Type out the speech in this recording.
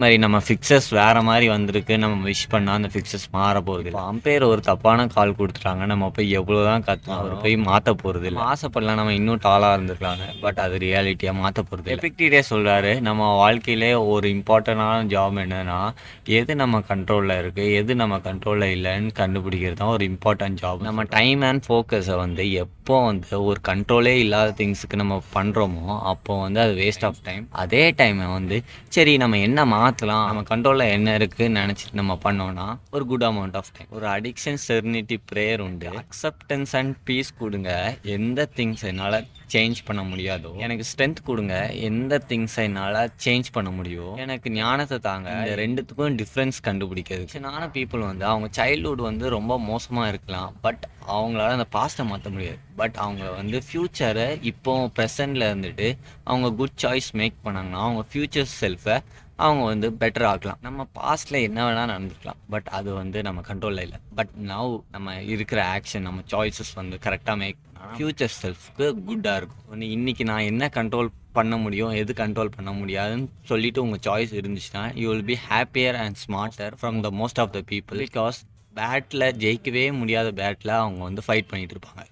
மாரி நம்ம ஃபிக்சர்ஸ் வேற மாரி வந்திருக்கு. நம்ம விஷ் பண்ணா அந்த ஃபிக்சர்ஸ் மாற போறதில்ல. இப்போ அம்பயர் ஒரு தப்பான கால் குடுத்துட்டாங்க. நம்ம போய் எவ்வளோ தான் கத்துனாலும் அவரு போய் மாத்த போறதில்ல. நம்ம ஆசைப்படலாம் நம்ம இன்னும் டாலா இருந்திருக்கலாம்னு. பட் அது ரியாலிட்டியா மாத்த போறதில்ல. எபிக்டீடியஸ் சொல்றாரு, நம்ம வாழ்க்கையிலே ஒரு இம்பார்ட்டன்டான ஜாப் என்னன்னா, எது நம்ம கண்ட்ரோல்ல இருக்கு, எது நம்ம கண்ட்ரோல்ல இல்லன்னு கண்டுபிடிக்கிறது தான் ஒரு இம்பார்ட்டன்ட் ஜாப். நம்ம டைம் அண்ட் ஃபோக்கஸ வந்து எப்போ வந்து ஒரு கண்ட்ரோலே இல்லாத திங்ஸ்க்கு நம்ம பண்றோமோ, அப்போ வந்து அது வேஸ்ட் ஆஃப் டைம். அதே டைம வந்து சரி நம்ம என்ன மாற்றலாம், நம்ம கண்ட்ரோலில் என்ன இருக்குன்னு நினச்சிட்டு நம்ம பண்ணோன்னா ஒரு குட் அமௌண்ட் ஆஃப் டைம். ஒரு அடிக்ஷன் செர்னிட்டி ப்ரேயர் உண்டு. அக்செப்டன்ஸ் அண்ட் பீஸ் கொடுங்க. எந்த திங்ஸ் என்னால் சேஞ்ச் பண்ண முடியாதோ எனக்கு ஸ்ட்ரென்த் கொடுங்க. எந்த திங்ஸ் என்னால் சேஞ்ச் பண்ண முடியும் எனக்கு ஞானத்தை தாங்க. இந்த ரெண்டுத்துக்கும் டிஃப்ரென்ஸ் கண்டுபிடிக்கிறது. நான பீப்புள் வந்து அவங்க சைல்ட்ஹுட் வந்து ரொம்ப மோசமாக இருக்கலாம். பட் அவங்களால அந்த பாஸ்ட்டை மாற்ற முடியாது. பட் அவங்க வந்து ஃப்யூச்சரை இப்போ ப்ரெசண்டில் இருந்துட்டு அவங்க குட் சாய்ஸ் மேக் பண்ணாங்கன்னா அவங்க ஃப்யூச்சர் செல்ஃபை அவங்க வந்து பெட்டர் ஆக்கலாம். நம்ம பாஸ்ட்டில் என்ன வேணால் நடந்துக்கலாம். பட் அது வந்து நம்ம கண்ட்ரோலில் இல்லை. பட் நவ் நம்ம இருக்கிற ஆக்ஷன் நம்ம சாய்ஸஸ் வந்து கரெக்டாக மேக் பண்ணால் ஃப்யூச்சர் செல்ஃப்க்கு குட்டாக இருக்கும். ஒன்று இன்றைக்கி நான் என்ன கண்ட்ரோல் பண்ண முடியும், எது கண்ட்ரோல் பண்ண முடியாதுன்னு சொல்லிட்டு உங்கள் சாய்ஸ் இருந்துச்சுன்னா you will be happier and smarter from the most of the people. Because battle ஜெயிக்கவே முடியாத பேட்டில் அவங்க வந்து ஃபைட் பண்ணிகிட்டு இருப்பாங்க.